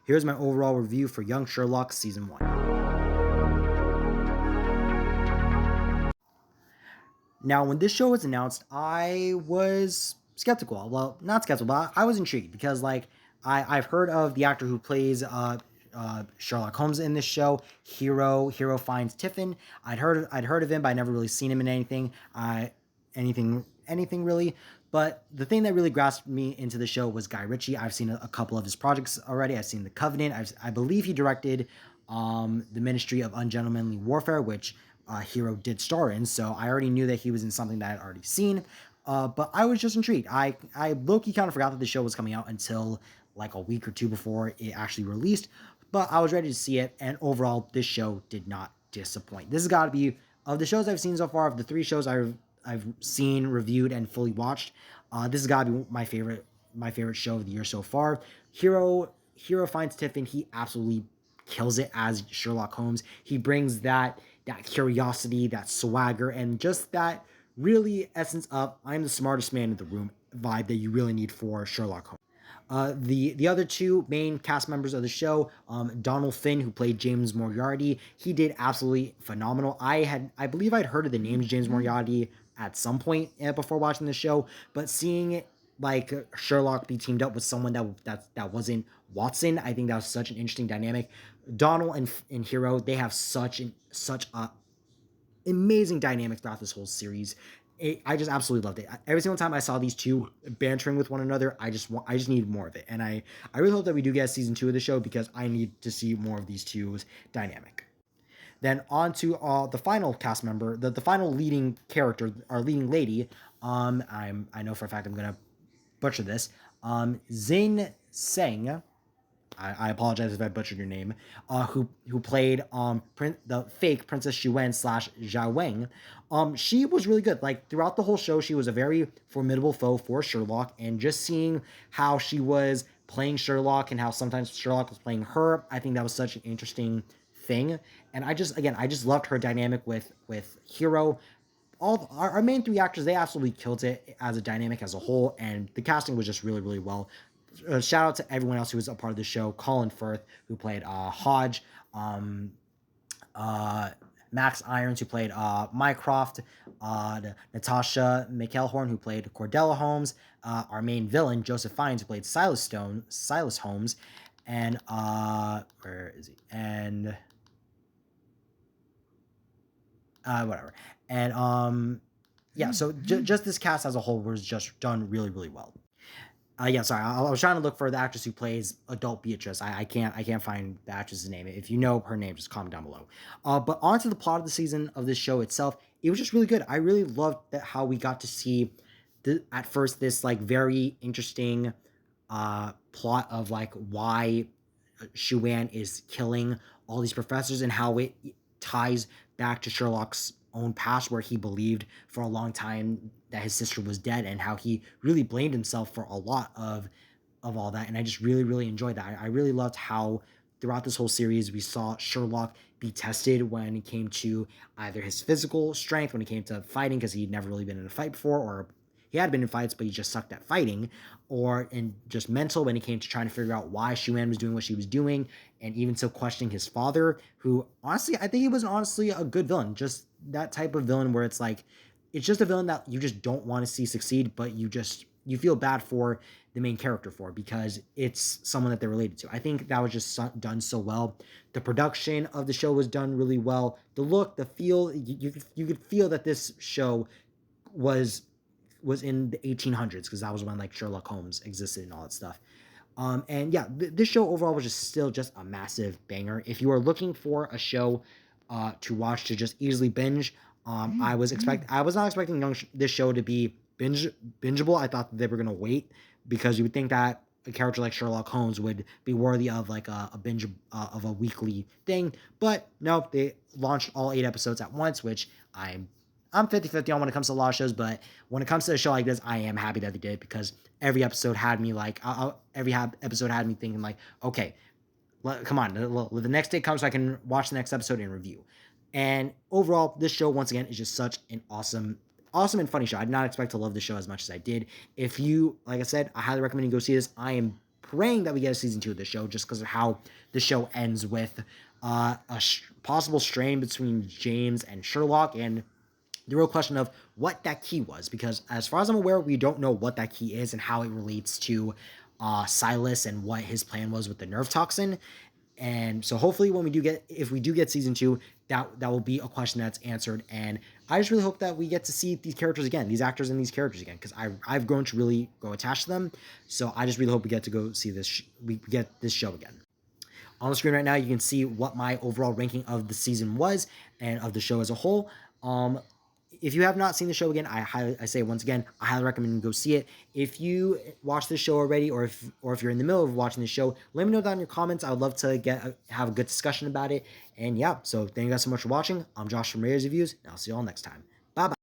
Here's my overall review for Young Sherlock Season 1. Now, when this show was announced, I was skeptical. Well, not skeptical, but I was intrigued because, like, I've heard of the actor who plays Sherlock Holmes in this show, Hero finds Tiffin. I'd heard of him, but I never really seen him in anything really. But the thing that really grasped me into the show was Guy Ritchie. I've seen a couple of his projects already. I've seen The Covenant. I believe he directed The Ministry of Ungentlemanly Warfare, which Hero did star in. So I already knew that he was in something that I'd already seen. But I was just intrigued. I low-key kind of forgot that the show was coming out until like a week or two before it actually released. But I was ready to see it, and overall, this show did not disappoint. This has got to be, of the shows I've seen so far, of the 3 shows I've seen, reviewed, and fully watched, this has got to be my favorite show of the year so far. Hero finds Tiffin. He absolutely kills it as Sherlock Holmes. He brings that curiosity, that swagger, and just that really essence of I'm the smartest man in the room vibe that you really need for Sherlock Holmes. The other 2 main cast members of the show, Donald Finn, who played James Moriarty, he did absolutely phenomenal. I believe I'd heard of the name James Moriarty at some point before watching the show, but seeing like Sherlock be teamed up with someone that wasn't Watson, I think that was such an interesting dynamic. Donald and Hero, they have such a amazing dynamic throughout this whole series. I just absolutely loved it. Every single time I saw these 2 bantering with one another, I just need more of it. And I really hope that we do get season 2 of the show because I need to see more of these 2's dynamic. Then on to the final cast member, the final leading character, our leading lady. I know for a fact I'm gonna butcher this. Zin Seng. I apologize if I butchered your name. Who played the fake Princess Xuan / Zhao Weng. She was really good. Like throughout the whole show, she was a very formidable foe for Sherlock, and just seeing how she was playing Sherlock and how sometimes Sherlock was playing her, I think that was such an interesting thing. And I just loved her dynamic with Hero. All our main 3 actors, they absolutely killed it as a dynamic as a whole, and the casting was just really, really well. Shout out to everyone else who was a part of the show. Colin Firth, who played Hodge, Max Irons, who played Mycroft, Natasha McElhorn, who played Cordella Holmes, our main villain, Joseph Fiennes, who played Silas Holmes, and where is he? And whatever. And yeah, so just this cast as a whole was just done really, really well. Yeah, sorry. I was trying to look for the actress who plays adult Beatrice. I can't find the actress's name. If you know her name, just comment down below. But on to the plot of the season of this show itself. It was just really good. I really loved how we got to see at first this like very interesting plot of like why Xuan is killing all these professors and how it ties back to Sherlock's own past, where he believed for a long time that his sister was dead, and how he really blamed himself for a lot of all that. And I just really, really enjoyed that. I really loved how throughout this whole series we saw Sherlock be tested when it came to either his physical strength, when it came to fighting, because he'd never really been in a fight before, or he had been in fights, but he just sucked at fighting, or in just mental when it came to trying to figure out why Xuan was doing what she was doing, and even still questioning his father, who honestly, I think he was honestly a good villain. Just that type of villain where it's like, it's just a villain that you just don't want to see succeed, but you feel bad for the main character for, because it's someone that they're related to. I think that was just done so well. The production of the show was done really well. The look, the feel, you could feel that this show was in the 1800s, because that was when like Sherlock Holmes existed and all that stuff. And yeah, this show overall was just a massive banger. If you are looking for a show to watch to just easily binge, I was not expecting this show to be bingeable. I thought that they were gonna wait, because you would think that a character like Sherlock Holmes would be worthy of like a binge of a weekly thing. But no, they launched all 8 episodes at once, which I'm 50-50 on when it comes to a lot of shows, but when it comes to a show like this, I am happy that they did, because every episode had me like, episode had me thinking like, okay, come on, the next day comes so I can watch the next episode and review. And overall, this show, once again, is just such an awesome and funny show. I did not expect to love this show as much as I did. If you, like I said, I highly recommend you go see this. I am praying that we get a season 2 of the show, just because of how the show ends with possible strain between James and Sherlock, and the real question of what that key was, because as far as I'm aware, we don't know what that key is and how it relates to Silas and what his plan was with the nerve toxin. And so hopefully if we do get season 2, that will be a question that's answered. And I just really hope that we get to see these characters again, these actors and these characters again, because I've grown to really grow attached to them. So I just really hope we get to go see we get this show again. On the screen right now, you can see what my overall ranking of the season was and of the show as a whole. If you have not seen the show again, I say once again, I highly recommend you go see it. If you watched the show already, or if you're in the middle of watching the show, let me know down in your comments. I would love to have a good discussion about it. And yeah, so thank you guys so much for watching. I'm Josh from Raiders Reviews, and I'll see you all next time.